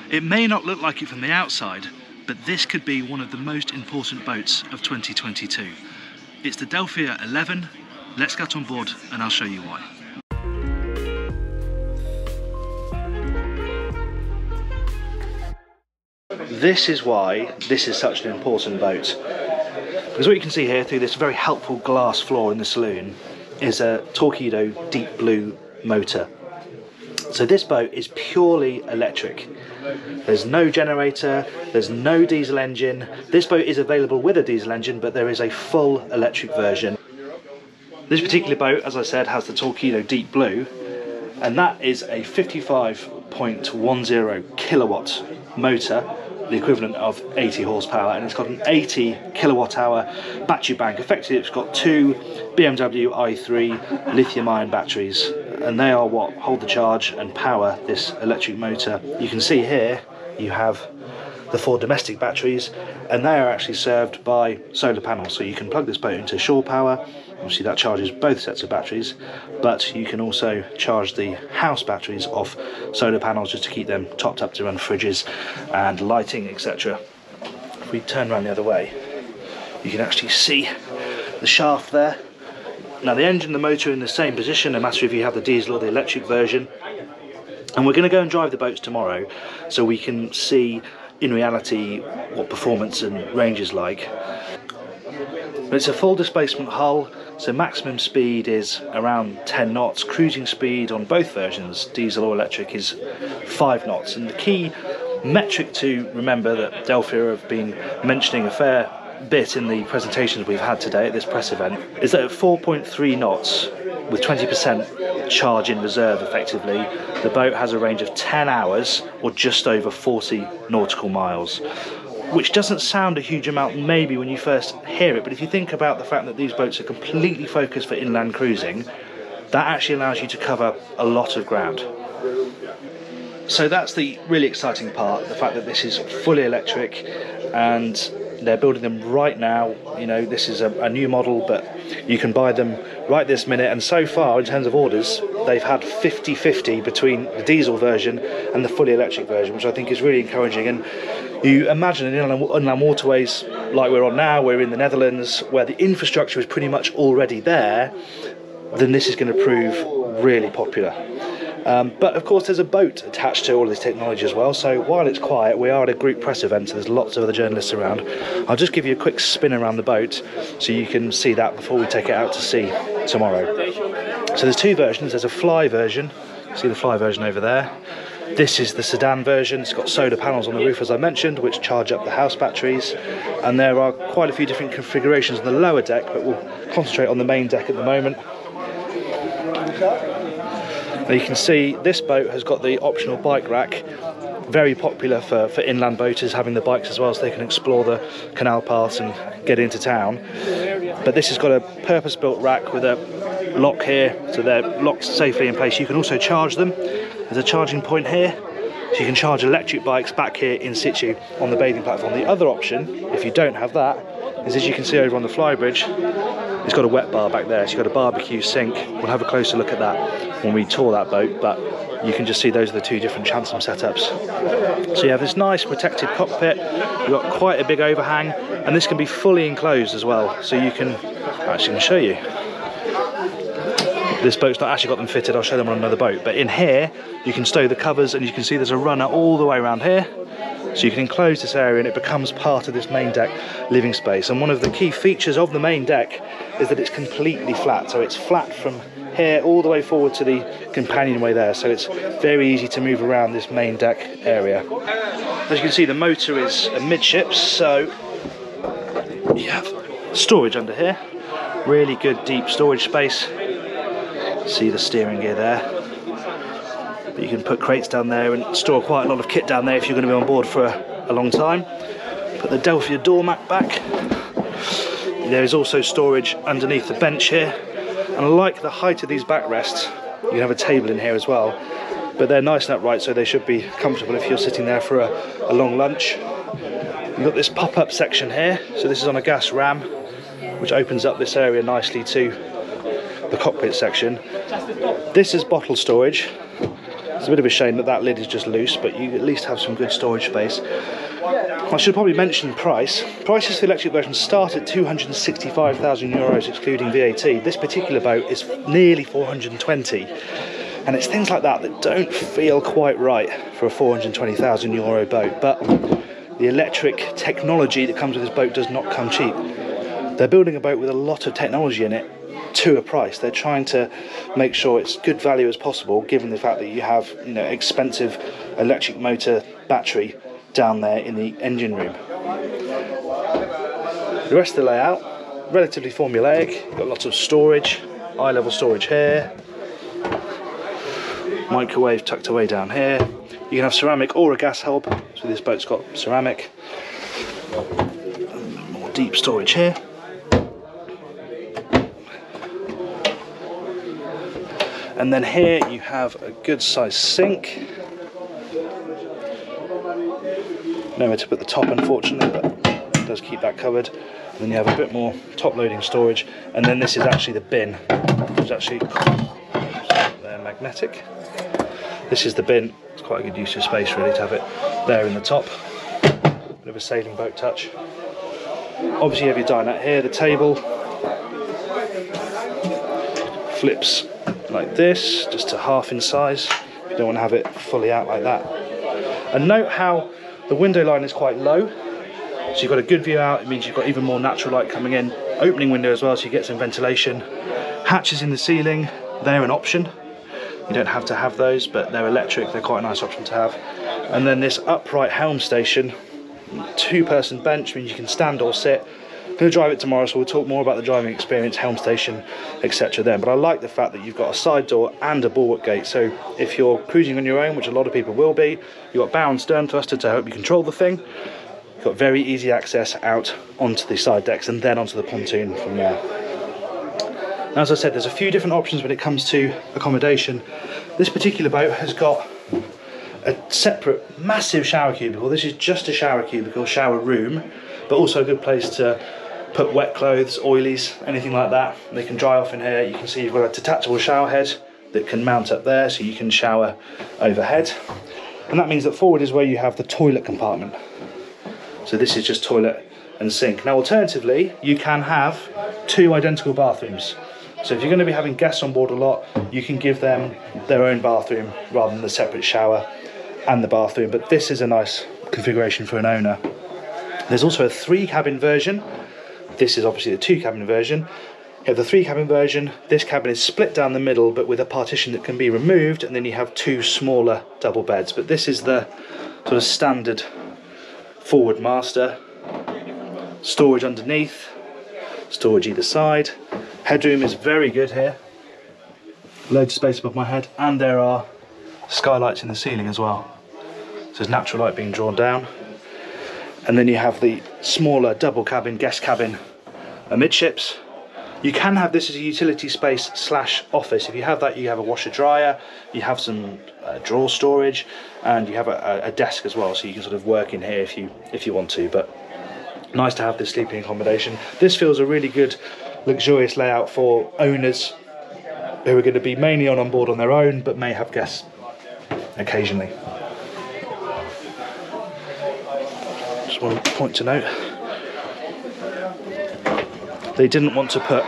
It may not look like it from the outside, but this could be one of the most important boats of 2022. It's the Delphia 11. Let's get on board and I'll show you why. This is why this is such an important boat. Because what you can see here through this very helpful glass floor in the saloon is a Torqeedo deep blue motor. So this boat is purely electric. There's no generator, there's no diesel engine. This boat is available with a diesel engine, but there is a full electric version. This particular boat, as I said, has the Torqeedo deep blue, and that is a 55.10 kilowatt motor, the equivalent of 80 horsepower, and it's got an 80 kilowatt hour battery bank. Effectively, it's got two BMW i3 lithium ion batteries, and they are what hold the charge and power this electric motor. You can see here you have the 4 domestic batteries, and they are actually served by solar panels, so you can plug this boat into shore power. Obviously that charges both sets of batteries, but you can also charge the house batteries off solar panels just to keep them topped up to run fridges and lighting, etc. If we turn around the other way, you can actually see the shaft there. Now the engine and the motor are in the same position, no matter if you have the diesel or the electric version. And we're going to go and drive the boats tomorrow so we can see in reality what performance and range is like. But it's a full displacement hull, so maximum speed is around 10 knots. Cruising speed on both versions, diesel or electric, is 5 knots. And the key metric to remember that Delphia have been mentioning a fair bit in the presentations we've had today at this press event is that at 4.3 knots, with 20% charge in reserve effectively, the boat has a range of 10 hours or just over 40 nautical miles. Which doesn't sound a huge amount maybe when you first hear it, but if you think about the fact that these boats are completely focused for inland cruising, that actually allows you to cover a lot of ground. So that's the really exciting part, the fact that this is fully electric and they're building them right now. You know, this is a new model, but you can buy them right this minute, and so far in terms of orders they've had 50-50 between the diesel version and the fully electric version, which I think is really encouraging. And you imagine in inland waterways like we're on now, we're in the Netherlands, where the infrastructure is pretty much already there, then this is going to prove really popular. But of course there's a boat attached to all of this technology as well, so while it's quiet, we are at a group press event, so there's lots of other journalists around. I'll just give you a quick spin around the boat so you can see that before we take it out to sea tomorrow. So there's 2 versions. There's a fly version, see the fly version over there. This is the sedan version. It's got solar panels on the roof, as I mentioned, which charge up the house batteries, and there are quite a few different configurations on the lower deck, but we'll concentrate on the main deck at the moment. Now you can see this boat has got the optional bike rack, very popular for inland boaters, having the bikes as well so they can explore the canal paths and get into town. But this has got a purpose-built rack with a lock here, so they're locked safely in place. You can also charge them. There's a charging point here, so you can charge electric bikes back here in situ on the bathing platform. The other option, if you don't have that, is, as you can see over on the flybridge, it's got a wet bar back there, so you've got a barbecue sink. We'll have a closer look at that when we tour that boat, but you can just see those are the 2 different transom setups. So you have this nice protected cockpit, you've got quite a big overhang, and this can be fully enclosed as well, so you can, actually going to show you. This boat's not actually got them fitted, I'll show them on another boat, but in here you can stow the covers, and you can see there's a runner all the way around here, so you can enclose this area and it becomes part of this main deck living space. And one of the key features of the main deck is that it's completely flat, so it's flat from here all the way forward to the companionway there, so it's very easy to move around this main deck area. As you can see, the motor is amidships, so you have storage under here, really good deep storage space. See the steering gear there, but you can put crates down there and store quite a lot of kit down there if you're going to be on board for a long time. Put the Delphia door mat back. There is also storage underneath the bench here, and I like the height of these backrests. You can have a table in here as well, but they're nice and upright, so they should be comfortable if you're sitting there for a long lunch. You've got this pop-up section here, so this is on a gas ram, which opens up this area nicely to the cockpit section. This is bottle storage, It's a bit of a shame that that lid is just loose, but you at least have some good storage space. I should probably mention price. Prices for the electric version start at €265,000 excluding VAT. This particular boat is nearly 420, and it's things like that that don't feel quite right for a €420,000 boat. But the electric technology that comes with this boat does not come cheap. They're building a boat with a lot of technology in it to a price. They're trying to make sure it's good value as possible, given the fact that you have, you know, expensive electric motor battery down there in the engine room. The rest of the layout, relatively formulaic. You've got lots of storage, eye level storage here, microwave tucked away down here. You can have ceramic or a gas hob, so this boat's got ceramic. More deep storage here. And then here you have a good sized sink. Nowhere to put the top, unfortunately, but it does keep that covered. And then you have a bit more top loading storage. And then this is actually the bin, which is actually they're magnetic. This is the bin. It's quite a good use of space really to have it there in the top. Bit of a sailing boat touch. Obviously you have your dinette here, the table flips like this, just to half in size. You don't want to have it fully out like that. And note how the window line is quite low, so you've got a good view out. It means you've got even more natural light coming in. Opening window as well, so you get some ventilation. Hatches in the ceiling, they're an option. You don't have to have those, but they're electric. They're quite a nice option to have. And then this upright helm station, two-person bench, means you can stand or sit. I'm going to drive it tomorrow, so we'll talk more about the driving experience, helm station, etc. then. But I like the fact that you've got a side door and a bulwark gate, so if you're cruising on your own, which a lot of people will be, you've got bow and stern thruster to help you control the thing. You've got very easy access out onto the side decks and then onto the pontoon from there. Now, as I said, there's a few different options when it comes to accommodation. This particular boat has got a separate massive shower cubicle. This is just a shower cubicle, shower room, but also a good place to put wet clothes, oilies, anything like that. They can dry off in here. You can see you've got a detachable shower head that can mount up there, so you can shower overhead. And that means that forward is where you have the toilet compartment. So this is just toilet and sink. Now alternatively, you can have two identical bathrooms. So if you're going to be having guests on board a lot, you can give them their own bathroom rather than the separate shower and the bathroom. But this is a nice configuration for an owner. There's also a 3-cabin version. This is obviously the 2-cabin version. You have the 3-cabin version. This cabin is split down the middle, but with a partition that can be removed, and then you have 2 smaller double beds. But this is the sort of standard forward master. Storage underneath, storage either side. Headroom is very good here. Loads of space above my head, and there are skylights in the ceiling as well. So there's natural light being drawn down. And then you have the smaller double cabin, guest cabin amidships. You can have this as a utility space / office. If you have that, you have a washer dryer, you have some drawer storage, and you have a desk as well, so you can sort of work in here if you want to. But nice to have this sleeping accommodation. This feels a really good, luxurious layout for owners who are going to be mainly on board on their own, but may have guests occasionally. Just one point to note. They didn't want to put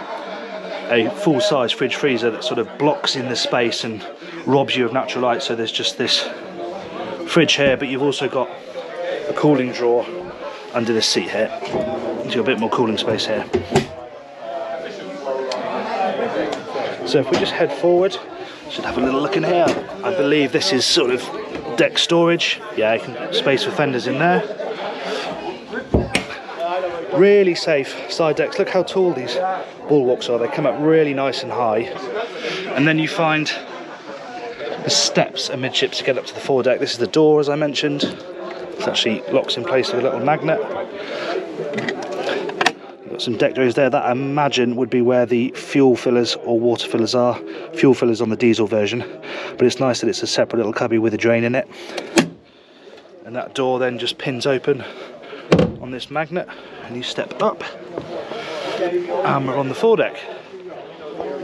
a full-size fridge freezer that sort of blocks in the space and robs you of natural light, so there's just this fridge here, but you've also got a cooling drawer under this seat here. So you've got a bit more cooling space here. So if we just head forward, should have a little look in here. I believe this is sort of deck storage. Yeah, you can space for fenders in there. Really safe side decks. Look how tall these bulwarks are. They come up really nice and high. And then you find the steps amidships to get up to the foredeck. This is the door, as I mentioned. It actually locks in place with a little magnet. You've got some deck doors there. That I imagine would be where the fuel fillers or water fillers are. Fuel fillers on the diesel version. But it's nice that it's a separate little cubby with a drain in it. And that door then just pins open on this magnet, and you step up and we're on the foredeck,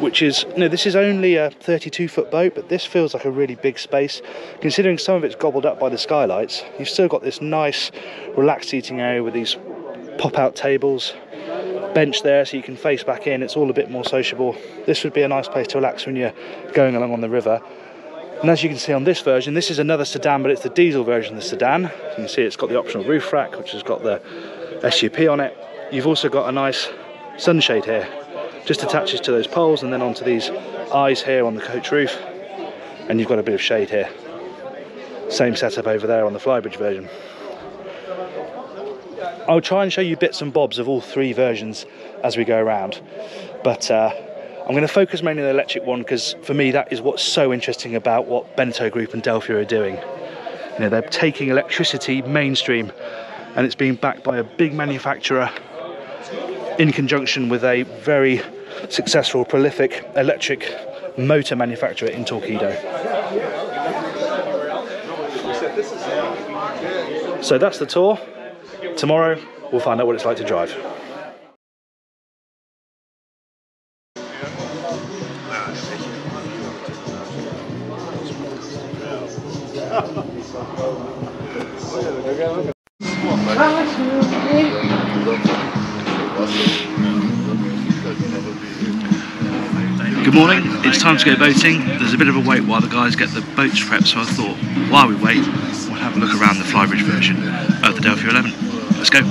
which is, you know, this is only a 32-foot boat, but this feels like a really big space. Considering some of it's gobbled up by the skylights, you've still got this nice relaxed seating area with these pop-out tables, bench there so you can face back in. It's all a bit more sociable. This would be a nice place to relax when you're going along on the river. And as you can see on this version, this is another sedan, but it's the diesel version of the sedan. You can see it's got the optional roof rack, which has got the SUP on it. You've also got a nice sunshade here, just attaches to those poles and then onto these eyes here on the coach roof, and you've got a bit of shade here. Same setup over there on the flybridge version. I'll try and show you bits and bobs of all three versions as we go around, but I'm going to focus mainly on the electric one because for me that is what's so interesting about what Beneteau Group and Delphia are doing. You know, they're taking electricity mainstream, and it's being backed by a big manufacturer in conjunction with a very successful, prolific electric motor manufacturer in Torqeedo. So that's the tour. Tomorrow we'll find out what it's like to drive. Good morning, it's time to go boating. There's a bit of a wait while the guys get the boats prepped, so I thought while we wait we'll have a look around the flybridge version of the Delphia 11. Let's go.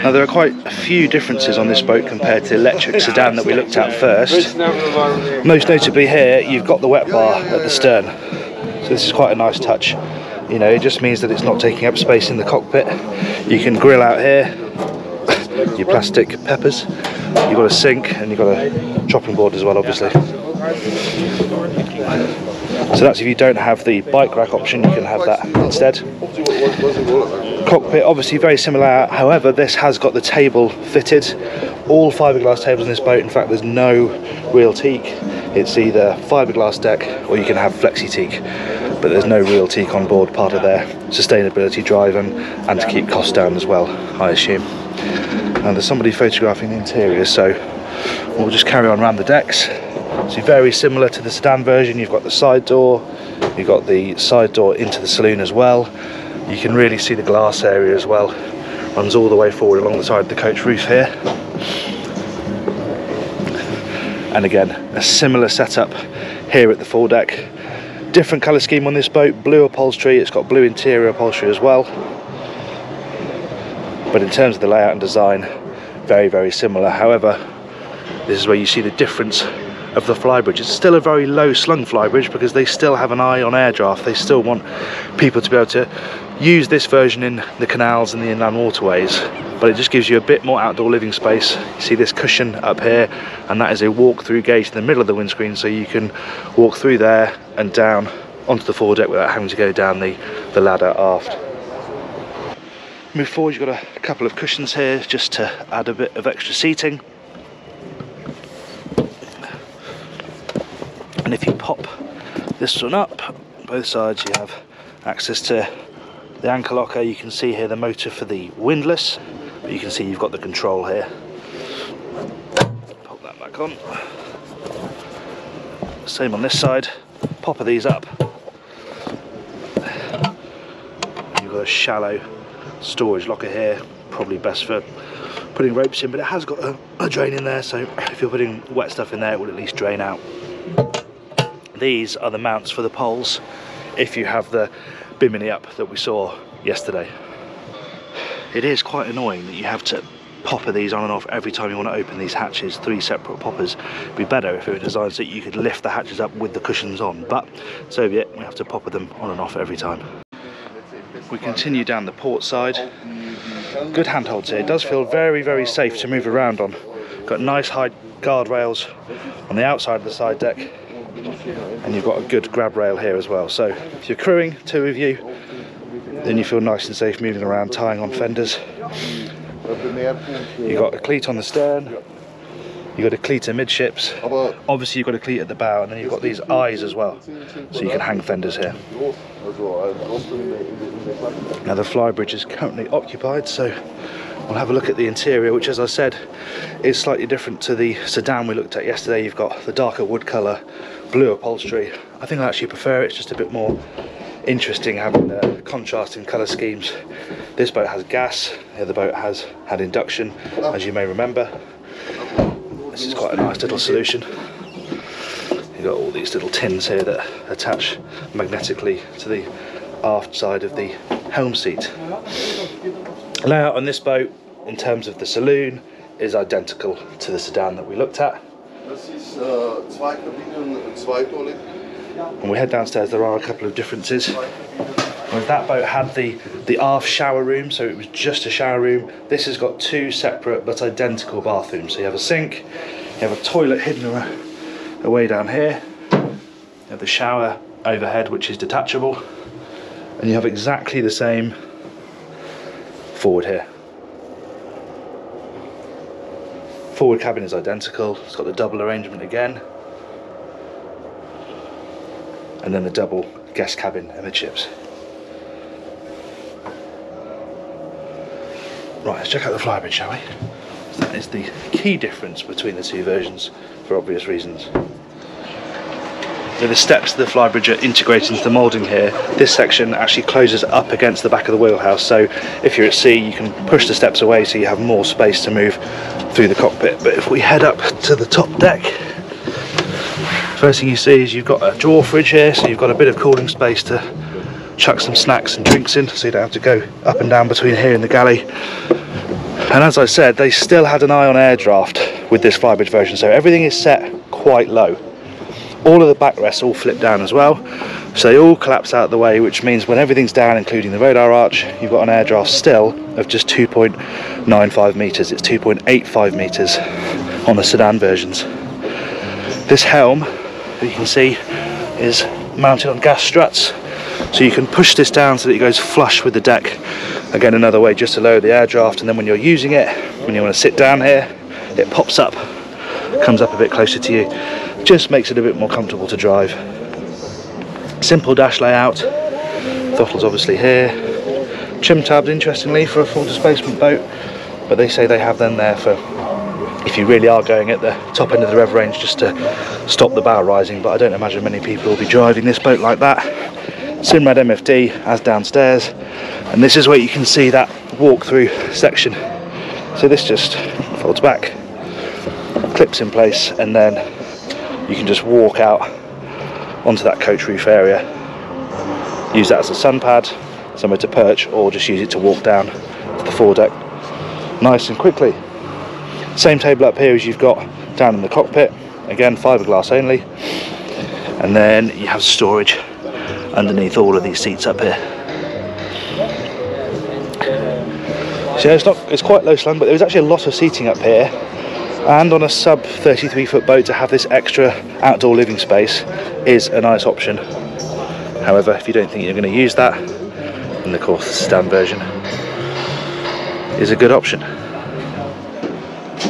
Now there are quite a few differences on this boat compared to the electric sedan that we looked at first. Most notably here you've got the wet bar at the stern, so this is quite a nice touch. You know, it just means that it's not taking up space in the cockpit. You can grill out here your plastic peppers, you've got a sink and you've got a chopping board as well, obviously. So that's if you don't have the bike rack option, you can have that instead. Cockpit obviously very similar, however this has got the table fitted. All fiberglass tables in this boat, in fact there's no real teak. It's either fiberglass deck or you can have flexi teak, but there's no real teak on board, part of their sustainability drive and to keep costs down as well, I assume. And there's somebody photographing the interior, so we'll just carry on around the decks. So very similar to the sedan version, you've got the side door, you've got the side door into the saloon as well. You can really see the glass area as well, runs all the way forward along the side of the coach roof here. And again, a similar setup here at the full deck. Different colour scheme on this boat, blue upholstery, it's got blue interior upholstery as well. But in terms of the layout and design, very, very similar. However, this is where you see the difference of the flybridge. It's still a very low slung flybridge because they still have an eye on air draft. They still want people to be able to use this version in the canals and the inland waterways, but it just gives you a bit more outdoor living space. You see this cushion up here, and that is a walk-through gate in the middle of the windscreen, so you can walk through there and down onto the foredeck without having to go down the ladder aft. Move forward, you've got a couple of cushions here just to add a bit of extra seating. And if you pop this one up, both sides you have access to the anchor locker. You can see here the motor for the windlass, but you can see you've got the control here. Pop that back on. Same on this side, pop of these up. You've got a shallow storage locker here, probably best for putting ropes in, but it has got a drain in there, so if you're putting wet stuff in there it will at least drain out. These are the mounts for the poles if you have the bimini up that we saw yesterday. It is quite annoying that you have to popper these on and off every time you want to open these hatches, 3 separate poppers. It'd be better if it were designed so that you could lift the hatches up with the cushions on, but so be it, we have to popper them on and off every time. We continue down the port side. Good handholds here. It does feel very, very safe to move around on. Got nice high guardrails on the outside of the side deck, and you've got a good grab rail here as well. So if you're crewing, 2 of you, then you feel nice and safe moving around, tying on fenders. You've got a cleat on the stern, You've got a cleat midships, obviously you've got a cleat at the bow, and then you've got these eyes as well, so you can hang fenders here. Now the flybridge is currently occupied, so we'll have a look at the interior, which, as I said, is slightly different to the sedan we looked at yesterday. You've got the darker wood colour, blue upholstery. I think I actually prefer it. It's just a bit more interesting having the contrasting colour schemes. This boat has gas, the other boat has had induction, as you may remember. This is quite a nice little solution. You've got all these little tins here that attach magnetically to the aft side of the helm seat. Layout on this boat, in terms of the saloon, is identical to the sedan that we looked at. When we head downstairs, there are a couple of differences. Whereas that boat had the aft shower room, so it was just a shower room. This has got two separate but identical bathrooms. So you have a sink, you have a toilet hidden away down here, you have the shower overhead, which is detachable, and you have exactly the same forward here. Forward cabin is identical. It's got the double arrangement again, and then the double guest cabin amidships. Right, let's check out the flybridge, shall we? That is the key difference between the two versions, for obvious reasons. So the steps of the flybridge are integrated into the moulding here. This section actually closes up against the back of the wheelhouse, so if you're at sea you can push the steps away so you have more space to move through the cockpit. But if we head up to the top deck, first thing you see is you've got a drawer fridge here, so you've got a bit of cooling space to chuck some snacks and drinks in, so you don't have to go up and down between here and the galley. And as I said, they still had an eye on air draft with this flybridge version, so everything is set quite low. All of the backrests all flip down as well, so they all collapse out of the way, which means when everything's down, including the radar arch, you've got an air draft still of just 2.95 metres. It's 2.85 metres on the sedan versions. This helm, you can see, is mounted on gas struts, so you can push this down so that it goes flush with the deck. Again, another way just to lower the air draft, and then when you're using it, when you want to sit down here, it pops up, comes up a bit closer to you, just makes it a bit more comfortable to drive. Simple dash layout, throttle's obviously here, trim tabs interestingly for a full displacement boat, but they say they have them there for if you really are going at the top end of the rev range, just to stop the bow rising, but I don't imagine many people will be driving this boat like that. Simrad MFD as downstairs, and this is where you can see that walk-through section. So this just folds back, clips in place, and then you can just walk out onto that coach roof area. Use that as a sun pad, somewhere to perch, or just use it to walk down to the foredeck nice and quickly. Same table up here as you've got down in the cockpit, again fiberglass only, and then you have storage underneath all of these seats up here. So it's quite low slung, but there's actually a lot of seating up here, and on a sub 33-foot boat to have this extra outdoor living space is a nice option. However, if you don't think you're going to use that, then of course the sedan version is a good option.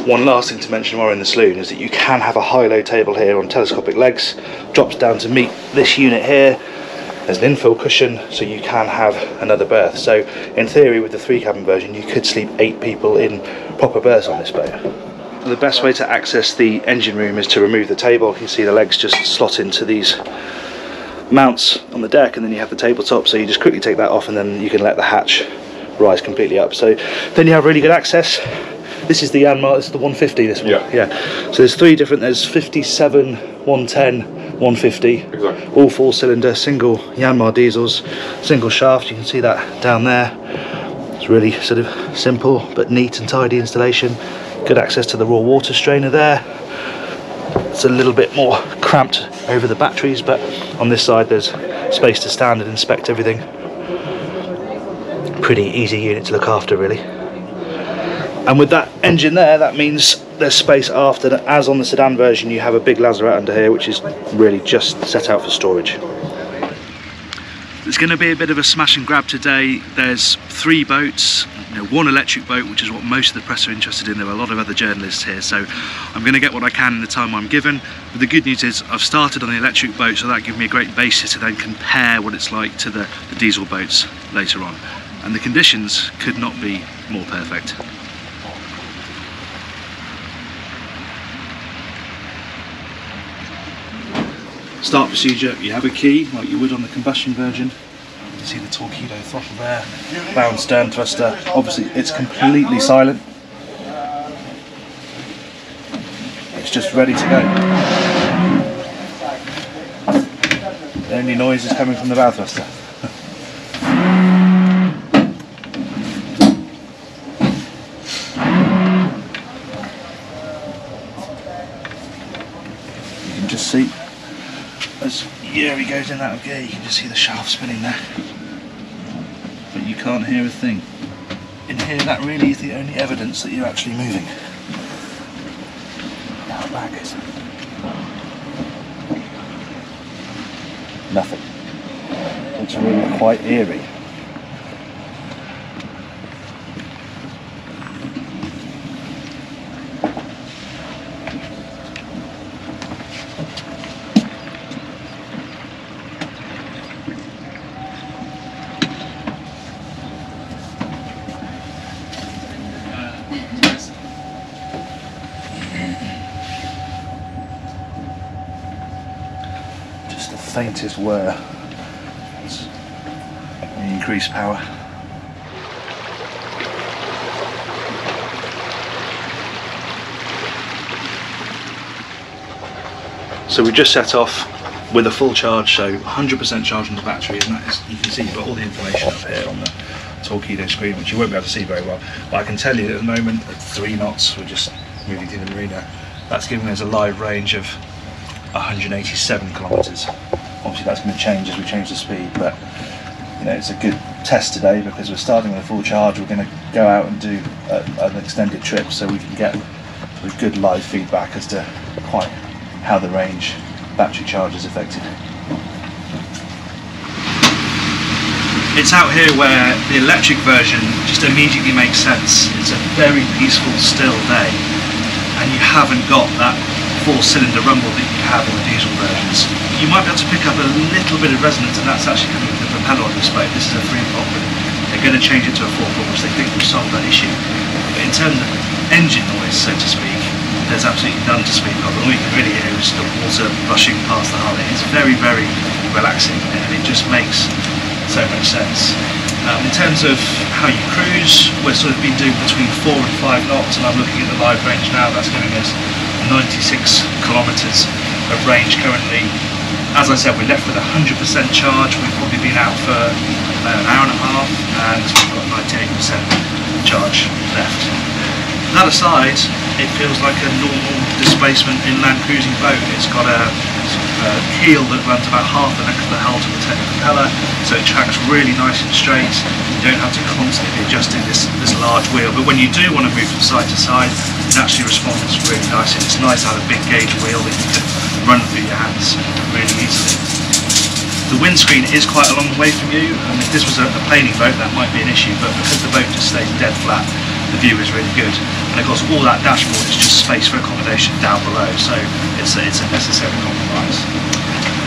One last thing to mention while we're in the saloon is that you can have a high-low table here on telescopic legs, drops down to meet this unit here. There's an infill cushion, so you can have another berth. So in theory, with the 3-cabin version, you could sleep 8 people in proper berths on this boat. The best way to access the engine room is to remove the table. You can see the legs just slot into these mounts on the deck, and then you have the tabletop, so you just quickly take that off and then you can let the hatch rise completely up. So then you have really good access. This is the Yanmar, this is the 150, this one. Yeah. So there's 3 different, there's 57, 110, 150. Exactly. All 4-cylinder, single Yanmar diesels, single shaft. You can see that down there. It's really sort of simple but neat and tidy installation. Good access to the raw water strainer there. It's a little bit more cramped over the batteries, but on this side there's space to stand and inspect everything. Pretty easy unit to look after, really. And with that engine there, that means there's space after, as on the sedan version. You have a big lazarette under here, which is really just set out for storage. It's going to be a bit of a smash and grab today. There's 3 boats, one electric boat, which is what most of the press are interested in. There are a lot of other journalists here, so I'm going to get what I can in the time I'm given. But the good news is I've started on the electric boat, so that gives me a great basis to then compare what it's like to the diesel boats later on. And the conditions could not be more perfect. Start procedure, you have a key like you would on the combustion version. You can see the Torqeedo throttle there, bound stern thruster. Obviously it's completely silent. It's just ready to go. The only noise is coming from the bow thruster. You can just see as he goes in and out of gear, you can just see the shaft spinning there. But you can't hear a thing. In here, that really is the only evidence that you're actually moving. Now back is nothing. It's really quite eerie. Faintest whir as we increase power. So we just set off with a full charge, so 100% charge on the battery, and that is, you can see you've got all the information up here on the Torqeedo screen, which you won't be able to see very well, but I can tell you at the moment at 3 knots, we're just moving through the marina, that's giving us a live range of 187 kilometres. Obviously that's going to change as we change the speed, but it's a good test today because we're starting with a full charge. We're going to go out and do an extended trip so we can get sort of good live feedback as to quite how the range battery charge is affected. It's out here where the electric version just immediately makes sense. It's a very peaceful, still day, and you haven't got that 4-cylinder rumble that you have in the diesel versions. You might be able to pick up a little bit of resonance, and that's actually coming from the propeller on this boat. This is a 3-pot, but they're going to change it to a 4-pot, which they think will solve that issue. But in terms of engine noise, so to speak, there's absolutely none to speak of. All you can really hear is the water rushing past the hull. It's very, very relaxing, and it just makes so much sense. In terms of how you cruise, we're sort of been doing between 4 and 5 knots, and I'm looking at the live range now. That's giving us 96 kilometres of range currently. As I said, we left with 100% charge. We've probably been out for an hour and a half, and we've got 98% charge left. That aside, it feels like a normal displacement inland cruising boat. It's got a keel that runs about half the length of the hull to protect the propeller, so it tracks really nice and straight. You don't have to constantly be adjusting this large wheel, but when you do want to move from side to side, it actually responds really nicely. It's nice to have a big gauge wheel that you can run through your hands really easily. The windscreen is quite a long way from you, and if this was a planing boat that might be an issue, but because the boat just stays dead flat, the view is really good. And of course all that dashboard is just space for accommodation down below, so it's a necessary compromise.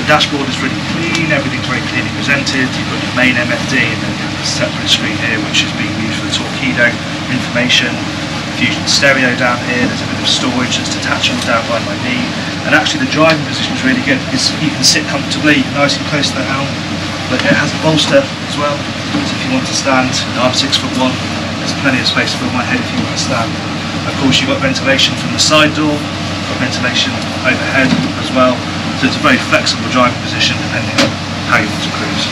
The dashboard is really clean, everything's very clearly presented. You've got your main MFD and then you have a separate screen here which is being used for the Torqeedo information. Fusion stereo down here, there's a bit of storage that's detachable down by my knee, and actually the driving position is really good because you can sit comfortably nice and close to the helm, but it has a bolster as well, so if you want to stand, I'm 6'1", there's plenty of space for my head if you want to stand. Of course you've got ventilation from the side door, got ventilation overhead as well, so it's a very flexible driving position depending on how you want to cruise.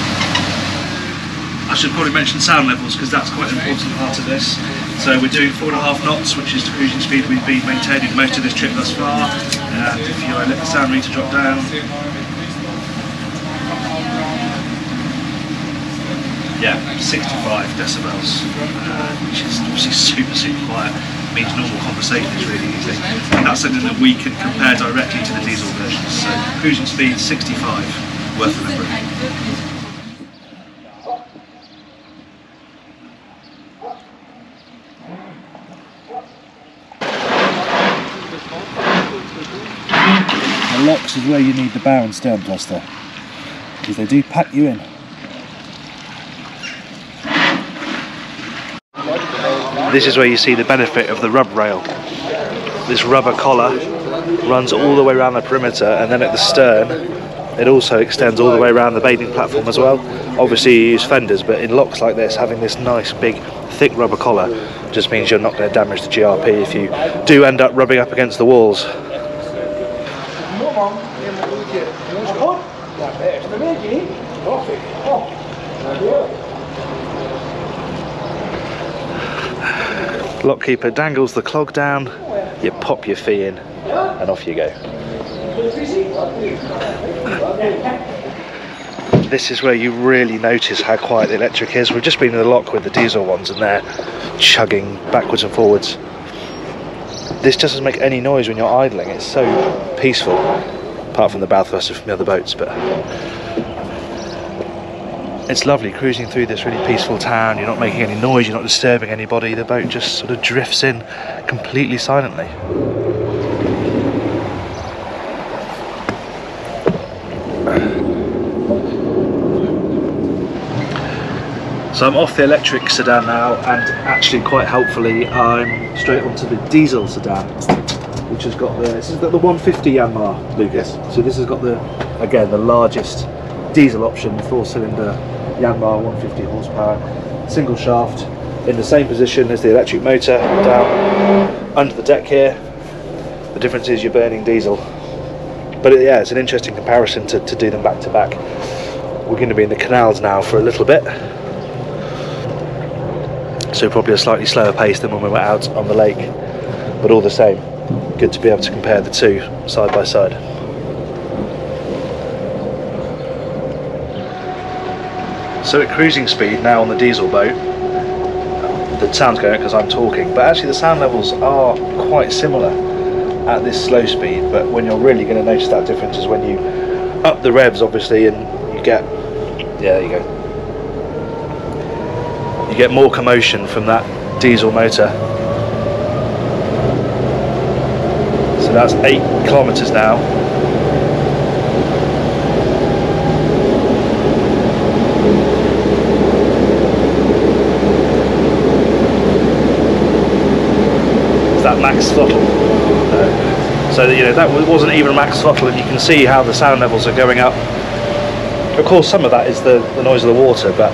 I should probably mention sound levels because that's quite an important part of this. So we're doing 4.5 knots, which is the cruising speed we've been maintaining most of this trip thus far. And if you let the sound meter drop down, yeah, 65 decibels, which is obviously super quiet. It means normal conversation is really easy, and that's something that we can compare directly to the diesel versions. So cruising speed 65, worth remembering. locks is where you need the bow and stern thruster, because they do pack you in. This is where you see the benefit of the rub rail. This rubber collar runs all the way around the perimeter, and then at the stern it also extends all the way around the bathing platform as well. Obviously you use fenders, but in locks like this, having this nice big thick rubber collar just means you're not going to damage the GRP if you do end up rubbing up against the walls. Lockkeeper dangles the clog down, you pop your fee in, and off you go. This is where you really notice how quiet the electric is. We've just been in the lock with the diesel ones and they're chugging backwards and forwards. This doesn't make any noise when you're idling, it's so peaceful, apart from the bow thruster from the other boats. But it's lovely cruising through this really peaceful town. You're not making any noise, you're not disturbing anybody. The boat just sort of drifts in completely silently. So I'm off the electric sedan now, and actually quite helpfully I'm straight onto the diesel sedan, which has got this has got the 150 Yanmar, Lucas. So this has got the, again, the largest diesel option, 4-cylinder Yanmar, 150 horsepower, single shaft, in the same position as the electric motor, down under the deck here. The difference is you're burning diesel. But yeah, it's an interesting comparison to do them back to back. We're going to be in the canals now for a little bit, so probably a slightly slower pace than when we were out on the lake, but all the same, good to be able to compare the two side by side. So at cruising speed now on the diesel boat, the sound's going because I'm talking, but actually the sound levels are quite similar at this slow speed, but when you're really going to notice that difference is when you up the revs, obviously, and you get, yeah, there you go. You get more commotion from that diesel motor. So that's 8 kilometers now. Is that max throttle? No. So that, you know, that wasn't even max throttle, and you can see how the sound levels are going up. Of course, some of that is the noise of the water, but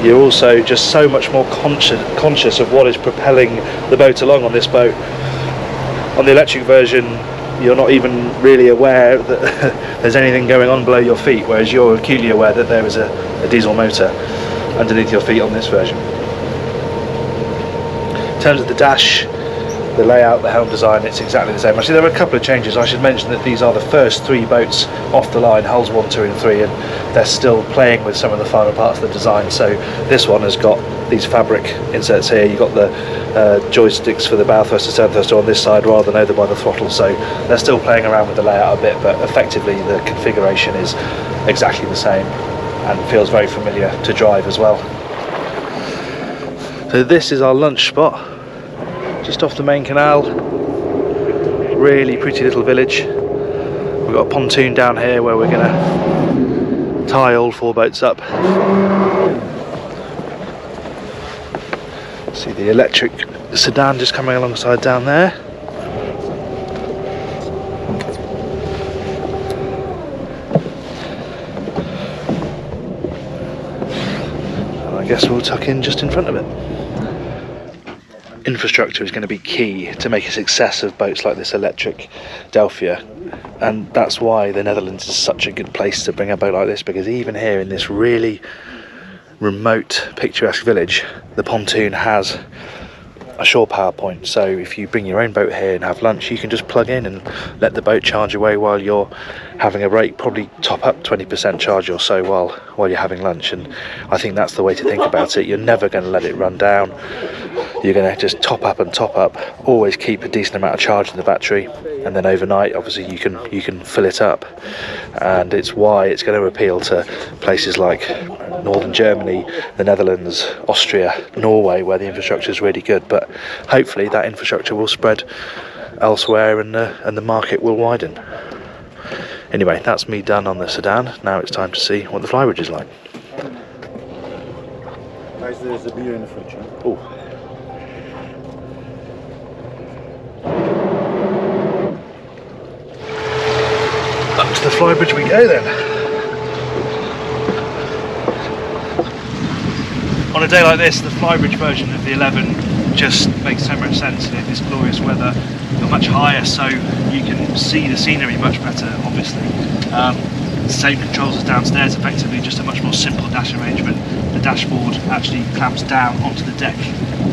you're also just so much more conscious of what is propelling the boat along on this boat. On the electric version, you're not even really aware that there's anything going on below your feet, whereas you're acutely aware that there is a diesel motor underneath your feet on this version. In terms of the dash, the layout, the helm design, it's exactly the same. Actually, there are a couple of changes. I should mention that these are the first 3 boats off the line, hulls 1, 2 and 3, and they're still playing with some of the final parts of the design. So this one has got these fabric inserts here. You've got the joysticks for the bow thruster, stern thruster on this side rather than over by the throttle. So they're still playing around with the layout a bit, but effectively the configuration is exactly the same and feels very familiar to drive as well. So this is our lunch spot, just off the main canal. Really pretty little village. We've got a pontoon down here where we're going to tie all 4 boats up. See the electric sedan just coming alongside down there. And I guess we'll tuck in just in front of it. Infrastructure is going to be key to make a success of boats like this electric Delphia, and that's why the Netherlands is such a good place to bring a boat like this, because even here in this really remote picturesque village, the pontoon has a shore power point. So if you bring your own boat here and have lunch, you can just plug in and let the boat charge away while you're having a break, probably top up 20% charge or so while you're having lunch. And I think that's the way to think about it. You're never going to let it run down. You're going to just top up and top up, always keep a decent amount of charge in the battery, and then overnight obviously you can fill it up. And it's why it's going to appeal to places like northern Germany, the Netherlands, Austria, Norway, where the infrastructure is really good. But hopefully that infrastructure will spread elsewhere, and the market will widen. Anyway, that's me done on the Sedan. Now it's time to see what the flybridge is like. Guys, there's a beer in the fridge. Huh? Oh. Up to the flybridge we go then. On a day like this, the flybridge version of the 11 just makes so much sense in this glorious weather. You're much higher, so you can see the scenery much better, obviously. Same controls as downstairs, effectively just a much more simple dash arrangement. The dashboard actually clamps down onto the deck,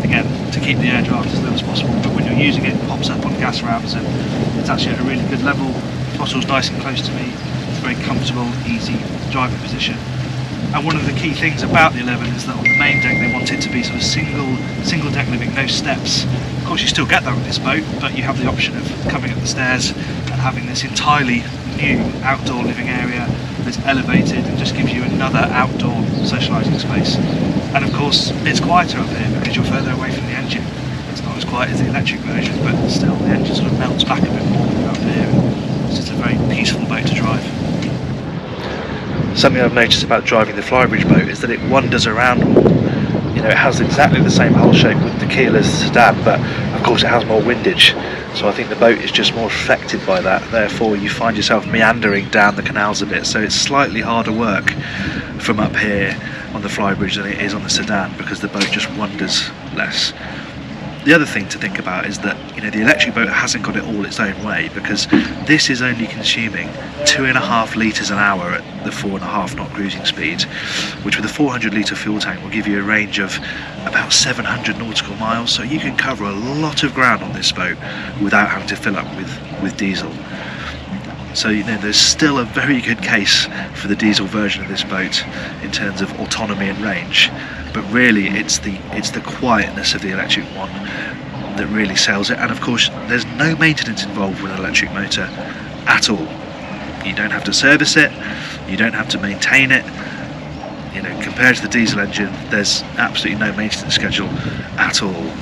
again, to keep the air draft as low as possible, but when you're using it, it pops up on gas ramps and it's actually at a really good level. Throttle's nice and close to me, it's a very comfortable, easy driving position. And one of the key things about the 11 is that on the main deck they want it to be sort of single deck living, no steps. Of course you still get that with this boat, but you have the option of coming up the stairs and having this entirely new outdoor living area that's elevated and just gives you another outdoor socialising space. And of course it's quieter up here because you're further away from the engine. It's not as quiet as the electric version, but still the engine sort of melts back a bit more up here. It's just a very peaceful boat to drive. Something I've noticed about driving the flybridge boat is that it wanders around more. You know, it has exactly the same hull shape with the keel as the Sedan, but of course it has more windage. So I think the boat is just more affected by that. Therefore you find yourself meandering down the canals a bit. So it's slightly harder work from up here on the flybridge than it is on the Sedan because the boat just wanders less. The other thing to think about is that, you know, the electric boat hasn't got it all its own way because this is only consuming 2.5 litres an hour at the 4.5 knot cruising speed, which with a 400 litre fuel tank will give you a range of about 700 nautical miles. So you can cover a lot of ground on this boat without having to fill up with diesel. So, you know, there's still a very good case for the diesel version of this boat in terms of autonomy and range, but really it's the quietness of the electric one that really sells it. And of course there's no maintenance involved with an electric motor at all. You don't have to service it, you don't have to maintain it. You know, compared to the diesel engine, there's absolutely no maintenance schedule at all.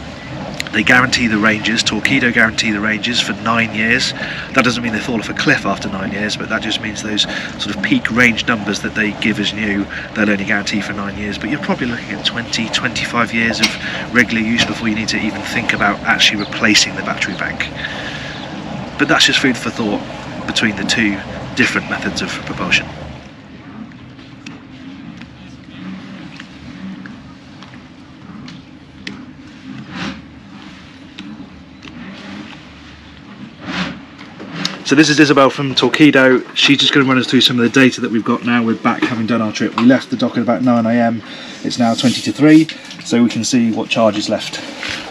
They guarantee the ranges, Torqeedo guarantee the ranges for 9 years. That doesn't mean they fall off a cliff after 9 years, but that just means those sort of peak range numbers that they give as new, they'll only guarantee for 9 years. But you're probably looking at 20-25 years of regular use before you need to even think about actually replacing the battery bank. But that's just food for thought between the two different methods of propulsion. So this is Isabel from Torqeedo. She's just going to run us through some of the data that we've got now. We're back having done our trip. We left the dock at about 9 AM. It's now 20 to 3, so we can see what charge is left.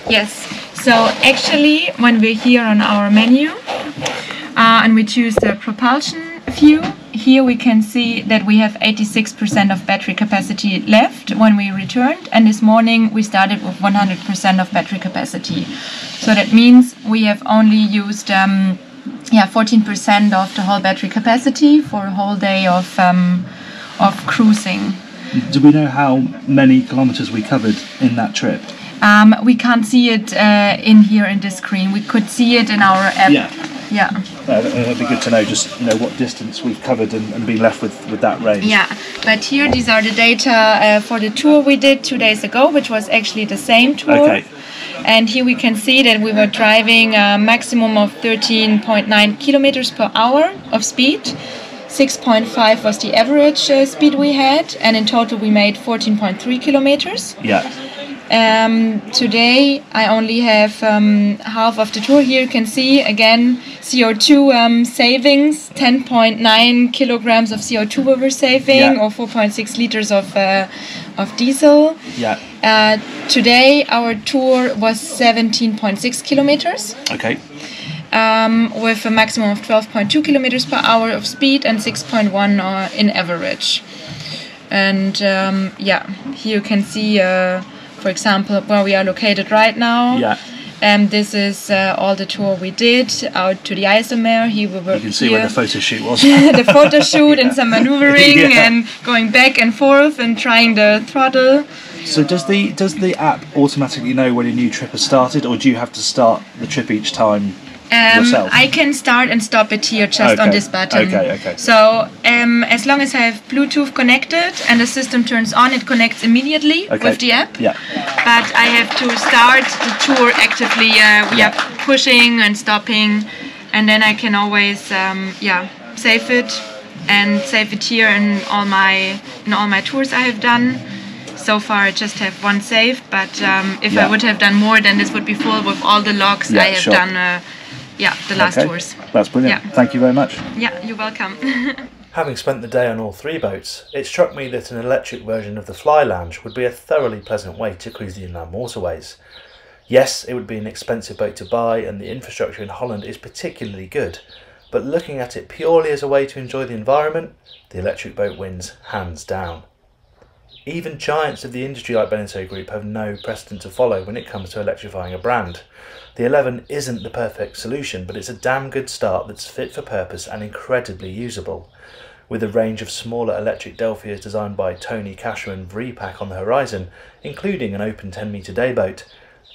Yes, so actually when we're here on our menu and we choose the propulsion view, here we can see that we have 86% of battery capacity left when we returned, and this morning we started with 100% of battery capacity. So that means we have only used 14% of the whole battery capacity for a whole day of cruising. Do we know how many kilometres we covered in that trip? We can't see it in here in this screen. We could see it in our app. Yeah. That'd be good to know, just what distance we've covered and been left with that range. Yeah, but here these are the data for the tour we did 2 days ago, which was actually the same tour. Okay. And here we can see that we were driving a maximum of 13.9 kilometers per hour of speed. 6.5 was the average speed we had, and in total we made 14.3 kilometers. Yeah. Today I only have half of the tour. Here you can see again CO2 savings, 10.9 kilograms of CO2 we were saving, or 4.6 liters of diesel. Yeah. Today our tour was 17.6 kilometers. Okay. With a maximum of 12.2 kilometers per hour of speed and 6.1 in average. And here you can see, for example, where we are located right now. Yeah. This is all the tour we did out to the Isomare. Here we were. You can see where the photo shoot was. The photo shoot and some maneuvering and going back and forth and trying the throttle. So does the app automatically know when a new trip has started, or do you have to start the trip each time yourself? I can start and stop it here just on this button. Okay. So as long as I have Bluetooth connected and the system turns on, it connects immediately with the app. Yeah. But I have to start the tour actively, pushing and stopping, and then I can always save it and save it here in all my tours I have done. So far I just have one saved, but if I would have done more, then this would be full with all the logs I have done. The last tours. That's brilliant. Yeah. Thank you very much. Yeah, you're welcome. Having spent the day on all 3 boats, it struck me that an electric version of the Fly Lounge would be a thoroughly pleasant way to cruise the inland waterways. Yes, it would be an expensive boat to buy, and the infrastructure in Holland is particularly good, but looking at it purely as a way to enjoy the environment, the electric boat wins hands down. Even giants of the industry like Beneteau Group have no precedent to follow when it comes to electrifying a brand. The 11 isn't the perfect solution, but it's a damn good start that's fit for purpose and incredibly usable. With a range of smaller electric Delphias designed by Tony, Castro and Vreepack on the horizon, including an open 10-metre dayboat,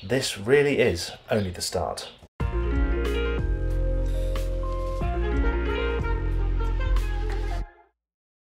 this really is only the start.